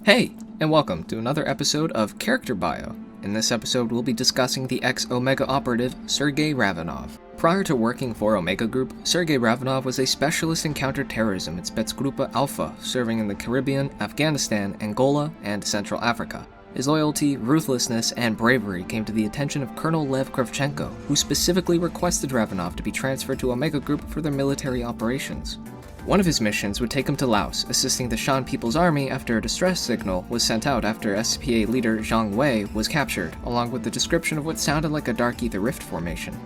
Hey, and welcome to another episode of Character Bio. In this episode, we'll be discussing the ex-Omega operative, Sergei Ravenov. Prior to working for Omega Group, Sergei Ravenov was a specialist in counterterrorism at Spetsgruppe Alpha, serving in the Caribbean, Afghanistan, Angola, and Central Africa. His loyalty, ruthlessness, and bravery came to the attention of Colonel Lev Kravchenko, who specifically requested Ravenov to be transferred to Omega Group for their military operations. One of his missions would take him to Laos, assisting the Shan People's Army after a distress signal was sent out after SPA leader Zhang Wei was captured, along with the description of what sounded like a Dark Ether Rift formation.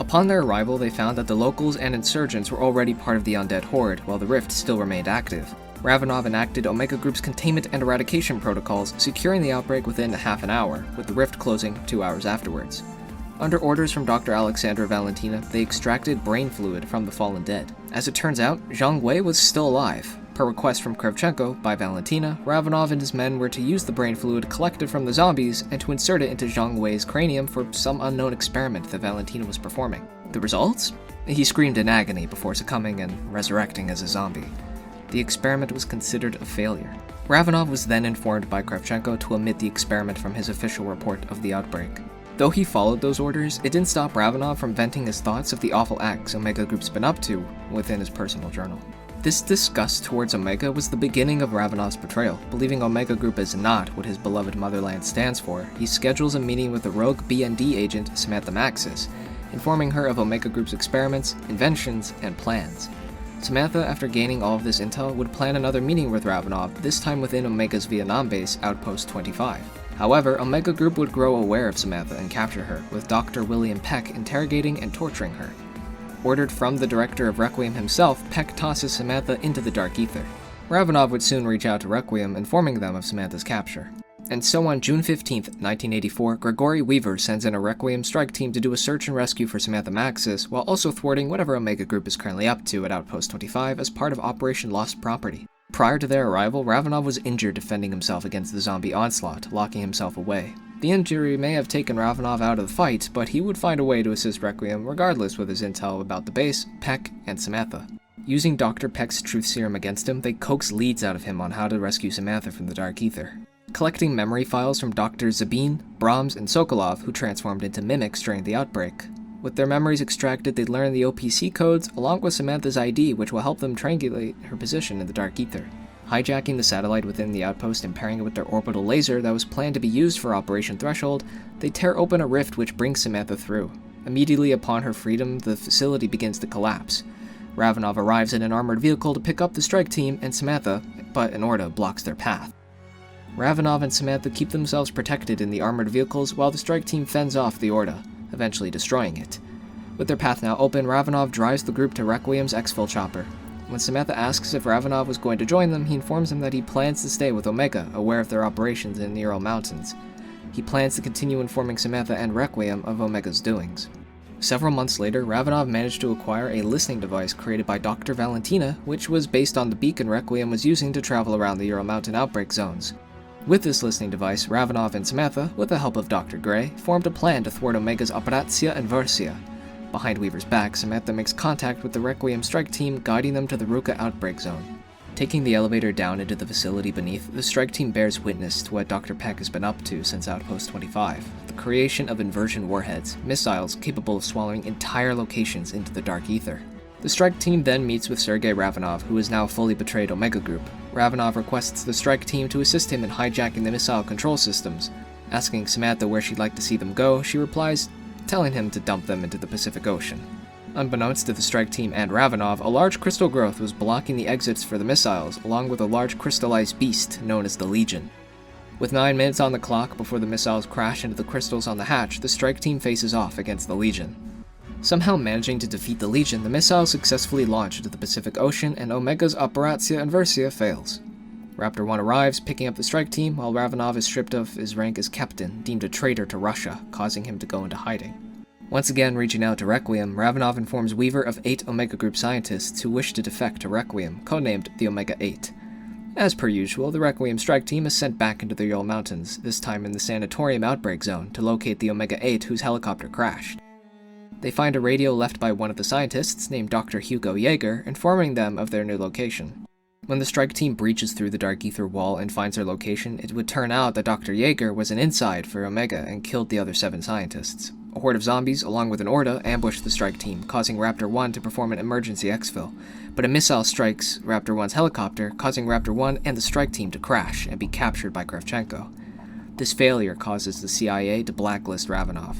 Upon their arrival, they found that the locals and insurgents were already part of the undead horde, while the Rift still remained active. Ravenov enacted Omega Group's containment and eradication protocols, securing the outbreak within half an hour, with the Rift closing 2 hours afterwards. Under orders from Dr. Alexandra Valentina, they extracted brain fluid from the fallen dead. As it turns out, Zhang Wei was still alive. Per request from Kravchenko by Valentina, Ravenov and his men were to use the brain fluid collected from the zombies and to insert it into Zhang Wei's cranium for some unknown experiment that Valentina was performing. The results? He screamed in agony before succumbing and resurrecting as a zombie. The experiment was considered a failure. Ravenov was then informed by Kravchenko to omit the experiment from his official report of the outbreak. Though he followed those orders, it didn't stop Ravenov from venting his thoughts of the awful acts Omega Group's been up to within his personal journal. This disgust towards Omega was the beginning of Ravenov's betrayal. Believing Omega Group is not what his beloved motherland stands for, he schedules a meeting with the rogue BND agent Samantha Maxis, informing her of Omega Group's experiments, inventions, and plans. Samantha, after gaining all of this intel, would plan another meeting with Ravenov, this time within Omega's Vietnam base, Outpost 25. However, Omega Group would grow aware of Samantha and capture her, with Dr. William Peck interrogating and torturing her. Ordered from the director of Requiem himself, Peck tosses Samantha into the Dark Ether. Ravenov would soon reach out to Requiem, informing them of Samantha's capture. And so on June 15, 1984, Gregory Weaver sends in a Requiem strike team to do a search and rescue for Samantha Maxis, while also thwarting whatever Omega Group is currently up to at Outpost 25 as part of Operation Lost Property. Prior to their arrival, Ravenov was injured defending himself against the zombie onslaught, locking himself away. The injury may have taken Ravenov out of the fight, but he would find a way to assist Requiem regardless with his intel about the base, Peck, and Samantha. Using Dr. Peck's truth serum against him, they coax leads out of him on how to rescue Samantha from the Dark Ether. Collecting memory files from Drs. Zabin, Brahms, and Sokolov, who transformed into mimics during the outbreak. With their memories extracted, they learn the OPC codes, along with Samantha's ID, which will help them triangulate her position in the Dark Ether. Hijacking the satellite within the outpost and pairing it with their orbital laser that was planned to be used for Operation Threshold, they tear open a rift which brings Samantha through. Immediately upon her freedom, the facility begins to collapse. Ravenov arrives in an armored vehicle to pick up the strike team and Samantha, but an Orda blocks their path. Ravenov and Samantha keep themselves protected in the armored vehicles while the strike team fends off the Orda, eventually destroying it. With their path now open, Ravenov drives the group to Requiem's exfil chopper. When Samantha asks if Ravenov was going to join them, he informs them that he plans to stay with Omega, aware of their operations in the Ural Mountains. He plans to continue informing Samantha and Requiem of Omega's doings. Several months later, Ravenov managed to acquire a listening device created by Dr. Valentina, which was based on the beacon Requiem was using to travel around the Ural Mountain outbreak zones. With this listening device, Ravenov and Samantha, with the help of Dr. Gray, formed a plan to thwart Omega's Operatia Inversia. Behind Weaver's back, Samantha makes contact with the Requiem strike team, guiding them to the Ruka outbreak zone. Taking the elevator down into the facility beneath, the strike team bears witness to what Dr. Peck has been up to since Outpost 25, the creation of inversion warheads, missiles capable of swallowing entire locations into the Dark Ether. The strike team then meets with Sergei Ravenov, who has now fully betrayed Omega Group. Ravenov requests the strike team to assist him in hijacking the missile control systems. Asking Samantha where she'd like to see them go, she replies, telling him to dump them into the Pacific Ocean. Unbeknownst to the strike team and Ravenov, a large crystal growth was blocking the exits for the missiles, along with a large crystallized beast known as the Legion. With 9 minutes on the clock before the missiles crash into the crystals on the hatch, the strike team faces off against the Legion. Somehow managing to defeat the Legion, the missiles successfully launch into the Pacific Ocean, and Omega's Operatia Inversia fails. Raptor 1 arrives, picking up the strike team, while Ravenov is stripped of his rank as captain, deemed a traitor to Russia, causing him to go into hiding. Once again reaching out to Requiem, Ravenov informs Weaver of 8 Omega Group scientists who wish to defect to Requiem, codenamed the Omega-8. As per usual, the Requiem strike team is sent back into the Ural Mountains, this time in the Sanatorium outbreak zone, to locate the Omega-8 whose helicopter crashed. They find a radio left by one of the scientists, named Dr. Hugo Yeager, informing them of their new location. When the strike team breaches through the Dark Ether wall and finds their location, it would turn out that Dr. Jaeger was an inside for Omega and killed the other 7 scientists. A horde of zombies, along with an Orda, ambushed the strike team, causing Raptor 1 to perform an emergency exfil. But a missile strikes Raptor 1's helicopter, causing Raptor 1 and the strike team to crash and be captured by Kravchenko. This failure causes the CIA to blacklist Ravenov.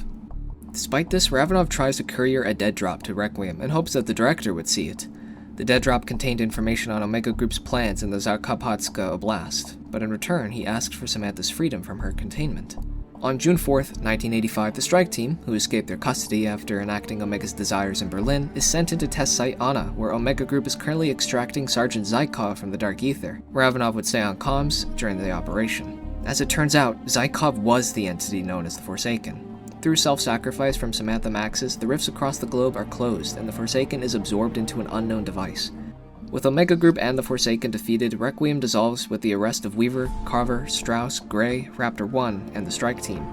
Despite this, Ravenov tries to courier a dead drop to Requiem in hopes that the director would see it. The dead drop contained information on Omega Group's plans in the Zakarpatska Oblast, but in return he asked for Samantha's freedom from her containment. On June 4th, 1985, the strike team, who escaped their custody after enacting Omega's desires in Berlin, is sent into test site Anna, where Omega Group is currently extracting Sergeant Zykov from the Dark Ether. Ravenov would stay on comms during the operation. As it turns out, Zykov was the entity known as the Forsaken. Through self-sacrifice from Samantha Maxis, the rifts across the globe are closed, and the Forsaken is absorbed into an unknown device. With Omega Group and the Forsaken defeated, Requiem dissolves with the arrest of Weaver, Carver, Strauss, Gray, Raptor 1, and the strike team.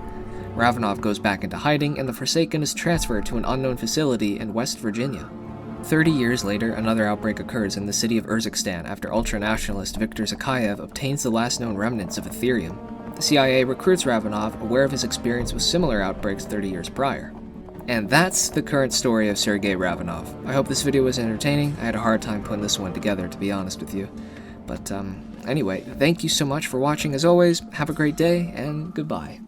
Ravenov goes back into hiding, and the Forsaken is transferred to an unknown facility in West Virginia. 30 years later, another outbreak occurs in the city of Urzikstan after ultra-nationalist Viktor Zakayev obtains the last known remnants of Ethereum. The CIA recruits Ravenov, aware of his experience with similar outbreaks 30 years prior. And that's the current story of Sergei Ravenov. I hope this video was entertaining. I had a hard time putting this one together, to be honest with you. But anyway, thank you so much for watching as always, have a great day, and goodbye.